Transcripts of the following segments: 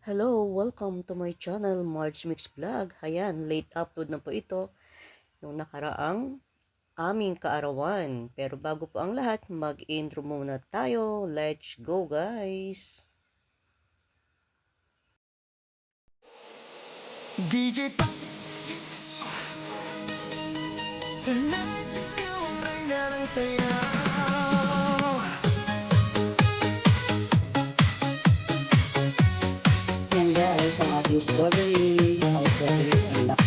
Hello, welcome to my channel, March Mix Vlog. Ayan, late upload na po ito nung nakaraang aming kaarawan. Pero bago po ang lahat, mag-intro muna tayo. Let's go, guys! DJ pa Tonight, ikaw ang reyna ng sayaw. Yan guys, ang ating strawberry. Ang strawberry anak.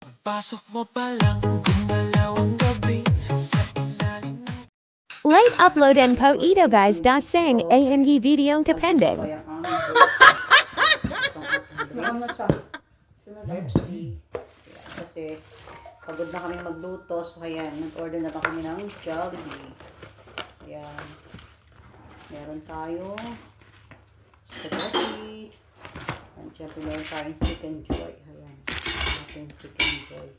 Pagpasok mo pa lang, gumalaw ang gabi sa ilalim ng Late upload and po ito guys. Saying AMG video depending. Ano na siya? Pepsi. Kasi pagod na kami magluto. So ayan, nag-order na pa kami ng Jollibee. Ayan. Meron tayong spaghetti. And syempre meron tayong chicken joy. Ayan. Ating chicken joy.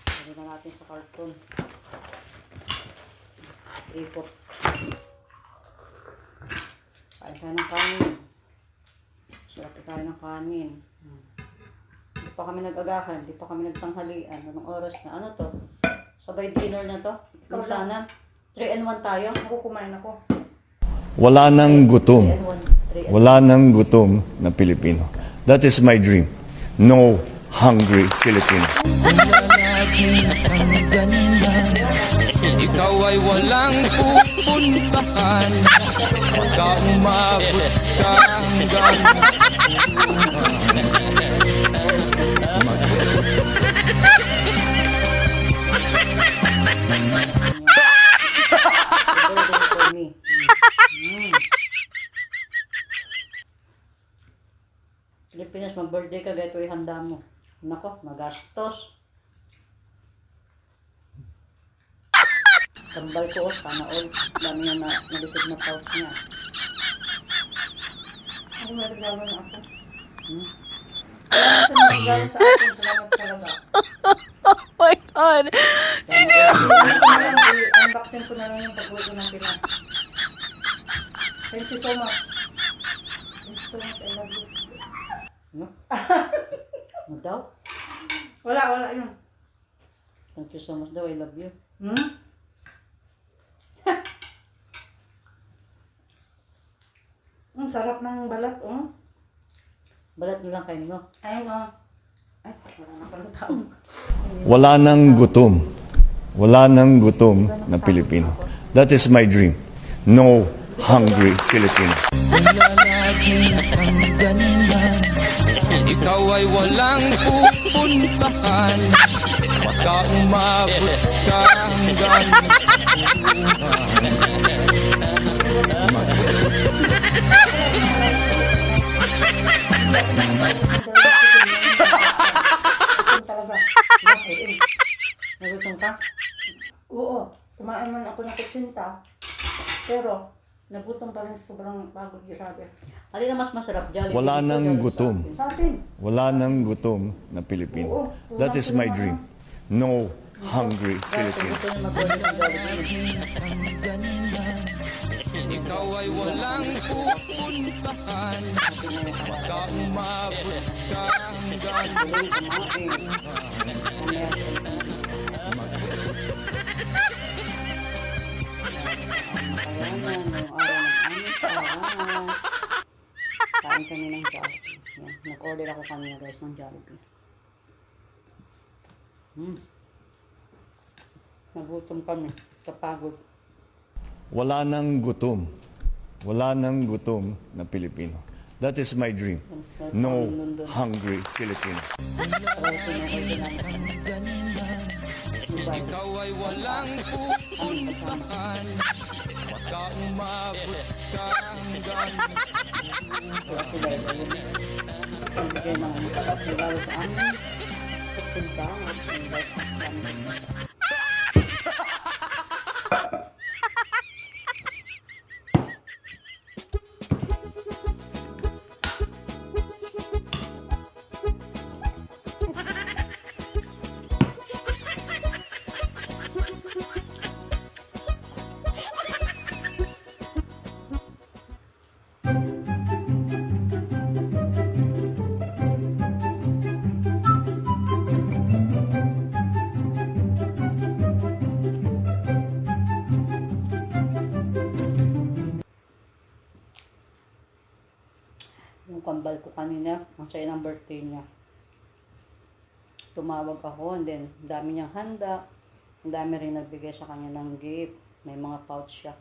Lagyan na natin sa karton. Ipot. Kain tayo ng kanin. Sarap tayo ng kanin. Hindi pa kami nag-agahan. Hindi pa kami nagtanghalian. Anong oras na? Ano to? Sabay dinner na to? Minsanan? 3-in-1 tayo? Ako kumain ako. Wala nang gutom. 3-in-1. Wala nang gutom na Pilipino. That is my dream. No hungry Filipino. ikaw ay walang pupuntahan. Pagka umabot ka hanggang For me. Pilipinas, mag-birthday ka, gato ihanda mo. Nako, magastos. Tambal ko, sana all. Dami na nalisod na pouch niya. Ano may regalo na ako? Salamat sa regalo sa akin. Salamat talaga. Oh my god. I-unboxing ko na lang yung pag-uwi ko ng Pinas. Thank you so much. Thank you so much. I love you. No? Ano daw? Wala yun. Thank you so much daw. I love you. Ang sarap ng balat, oh. Balat na lang kayo mo. Ayun, oh. Ay, wala na palang tao. Wala nang gutom. Wala nang gutom na Pilipino. That is my dream. No hungry Filipino. ikaw ay walang pupuntahan. Pagka umabot ka hanggang Talaga. Nagutom ka? Oo. Kumain man ako ng kutsinta. Pero, nagutom pa rin sa sobrang pagod grabe. Alin na mas masarap? Jollibee Wala dito, nang Jollibee gutom. sa akin? Sa atin. Wala nang gutom na Pilipino. That is my dream. No hungry Guys, kung Filipino. gusto nyo mag-order ng Jollibee, ikaw ay walang pupuntahan. Pagka umabot ka hanggang Ayan yan, yung araw ng aming kaarawan. Kain kami ng Jollibee. Yan, nag-order ako kanina guys ng Jollibee. Nagutom kami sa pagod. Wala nang gutom. Wala nang gutom na Pilipino. That is my dream. No hungry Filipino. ikaw ay walang pupuntahan. Pagka umabot ka hanggang Kaya sila yun. Pagbigay ng regalo sa amin. Pagpunta. Invite kami. kambal ko kanina. Ang saya ng birthday niya. Tumawag ako, and then, ang dami niyang handa. Ang dami rin nagbigay sa kanya ng gift. May mga pouch siya.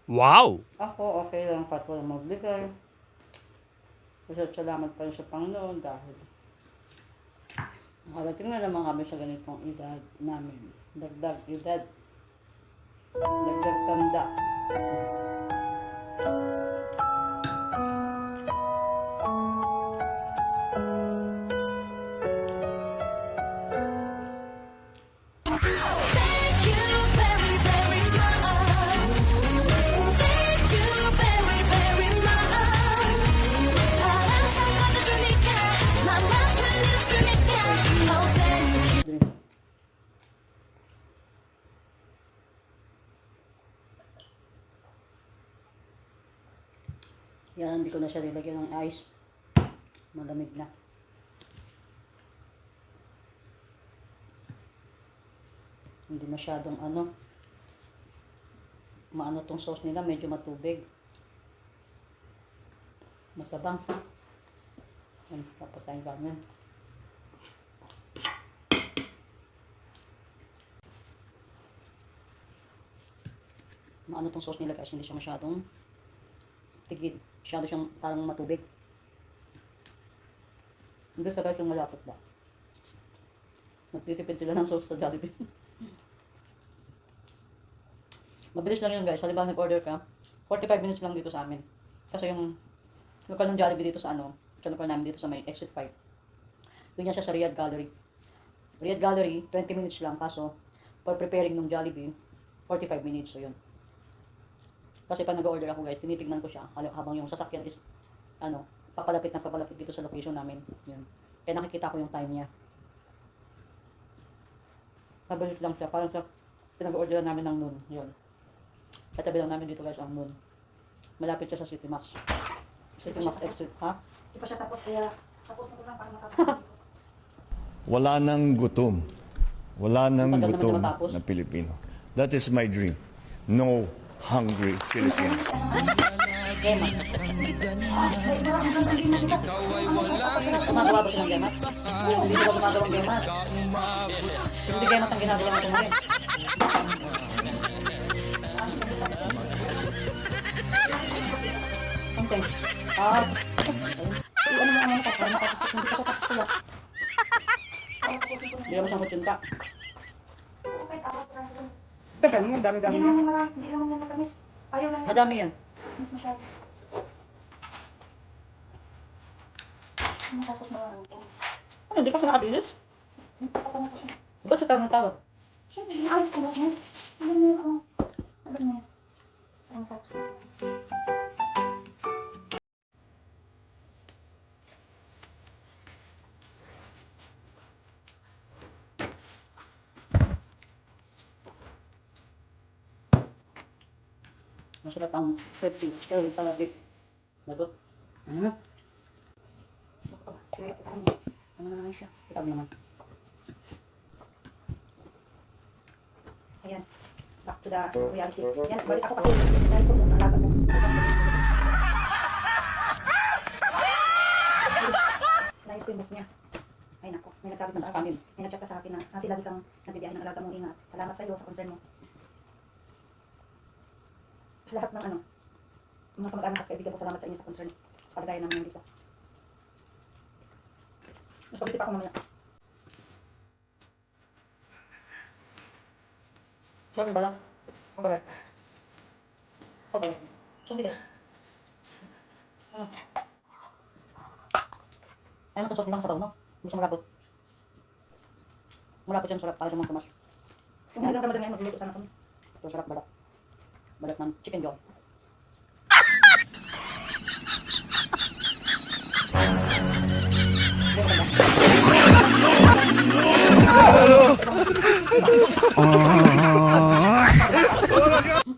Wow! Ako, okay lang kahit walang magbigay. Kasi salamat pa rin sa Panginoon dahil nakarating na naman kami sa ganitong edad namin. Dagdag edad. Dagdag tanda. Thank you very, very much. Thank you very, very much. 사랑하는 주니까, 만남을 주니까. Oh, thank you. Yan, hindi ko na siya nilagyan ng ice. Malamig na. Hindi masyadong maano tong sauce nila, medyo matubig. Matabang. Yan, dapat tayong ganyan. Maano tong sauce nila guys, hindi siya masyadong tigid. Masyado siyang parang matubig. Hindi sa guys yung malapot ba. Nagtitipid sila ng sauce sa Jollibee. Mabilis lang yun guys. Halimbawa nag-order ka, 45 minutes lang dito sa amin. Kasi yung local ng Jollibee dito sa sa local namin dito sa may exit 5. Doon yan siya sa Riyadh Gallery. Riyadh Gallery, 20 minutes lang. Kaso, for preparing ng Jollibee, 45 minutes. So yun. Kasi pag nag-order ako guys, tinitignan ko siya habang yung sasakyan is papalapit na papalapit dito sa location namin. Yun. Kaya nakikita ko yung time niya. Mabilis lang siya. Parang sa pinag-order namin ng noon. Yun. Katabi lang namin dito guys ang noon. Malapit siya sa City Max. City Max Exit, ha? Di pa siya tapos kaya tapos na ko lang para matapos. Wala nang gutom. Wala nang Tagal naman gutom siya matapos. na Pilipino. That is my dream. No hungry Filipino. Gema. Gumagawa ba siya ng gemat? Hindi ko gumagawa ng gemat. Hindi gemat ang ginagawa natin ngayon. Okay. Ano mo ang para matapos ko hindi ko tapos ko. Hindi naman siyang kutsinta. Kahit ako para sa Tagal mo, dami-dami. hindi naman yung matamis. Ayaw lang Madami yan. mas masyado. Matapos na lang ito. Ano, di pa nakabilis? Patapos na siya. Ba't siya tawag na tawag? Siyempre, ayos ko lang yan. Alam niyo ako. Alam niyo. Ang tapos na. Masarap ang 50. Kaya rin talaga. Nagot. Ano? Ano naman siya? Itab naman. Ayan. Back to the reality. Yan, balik ako kasi dahil sa mga alaga mo. Nayos ko yung book niya. Ay nako, may nagsabi pa sa akin. May nagchat pa sa akin na, Ate, lagi kang nagbibiyahe ng alaga mong ingat. Salamat sa iyo sa concern mo. Sa lahat ng mga kamag-anak at kaibigan ko, salamat sa inyo sa concern. Palagayan namin dito. Mas pagkiti pa ako mamaya. Sorry ba lang? Okay. Okay. Sorry ka. Ay, natusok lang sa raw, no? Hindi siya malapot. Malapot yan, sarap. Para siya magtumas. Kung hanggang Ramadan ngayon, magluluto sana kami. Ito, sarap balat. Balat ng chicken joy.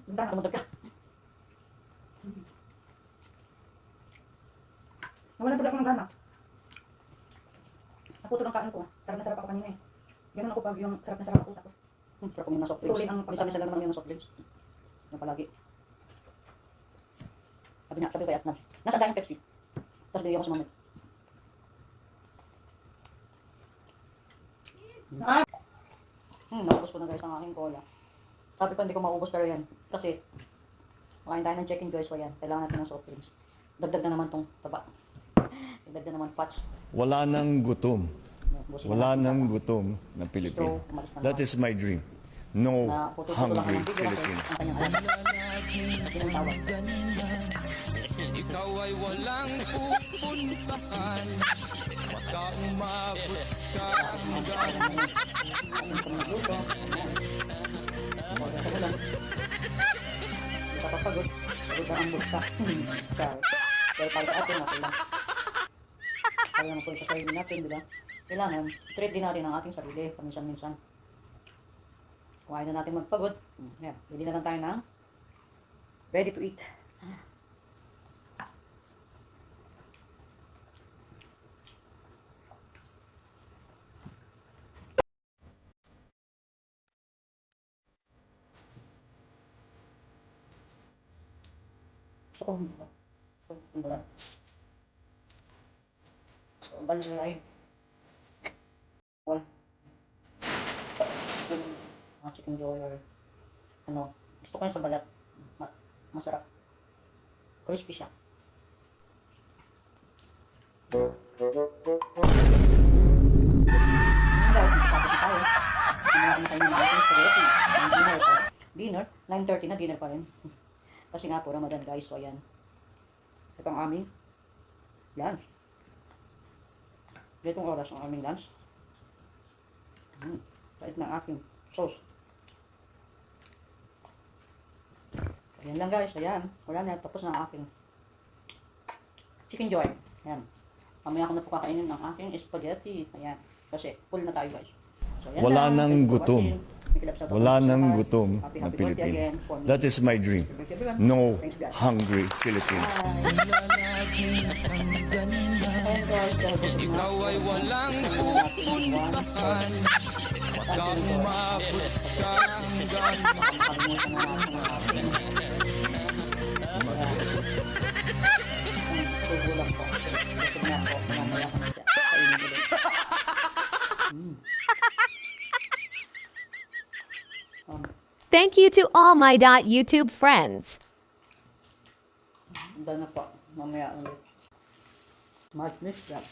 Bintang, lumutog ka. Nawalan tuloy ako ng gana. Naputo ng kain ko. Sarap na sarap ako kanina eh. Ganun ako pag yung sarap na sarap ako. Tapos, Sarap kung yung soft drinks. Tuloy ang Misa-misa lang naman yung soft drinks. Yung palagi. Sabi ko kay Atnas, nasa dahil Pepsi. Tapos bigyan ko sa mami. Naubos ko na guys ang aking cola. Sabi ko hindi ko maubos pero yan. Kasi, makain tayo ng chicken joys so yan. Kailangan natin ng soft drinks. Dagdag na naman tong taba. Dagdag na naman patch. Wala nang gutom. Busin Wala natin sa- nang gutom na Pilipino. Straw, umalis na That naman. is my dream. No Na puto-puto lang hungry ang video kasi Filipino. ang kanyang alam. Tinatawag. Ikaw ay walang pupuntahan. Baka umabot ka hanggang Kapapagod. Pagod na ang bulsa. Sorry. Pero para sa atin, okay lang. Kaya naman po sa sarili natin, di ba? Kailangan, treat din natin ang ating sarili, paminsan-minsan. Kung ayaw na natin magpagod, yan, bili na lang tayo ng ready to eat. So, banjay. Well, mga chicken joy or ano, gusto ko yun sa balat. Masarap. Crispy siya. Dinner, 9:30 na dinner pa rin. Kasi nga po Ramadan guys, so ayan. Ito ang aming lunch. Ganitong oras ang aming lunch. Bait ng aking sauce. Ayan lang guys, ayan. Wala na, tapos na ang aking chicken joy. Ayan. Mamaya ko na po kakainin ng aking spaghetti. Ayan. Kasi full na tayo guys. So, ayan Wala lang. nang Thank you for gutom. watching. Make love sa Wala lahat. nang gutom Happy na birthday Pilipino. again for me. That is my dream. Thank you everyone. No Thanks guys. hungry Filipino. Bye. Ayan guys, dahil gusto na. ikaw ay walang pupuntahan. Baka umabot ka hanggang Nakalimutan na natin ang ating tubo lang po. Gusto na po, mamaya ko na siya. Kainin ulit. Thank you to all my .YouTube friends. Handa na po. Mamaya ulit. Smart miss yan.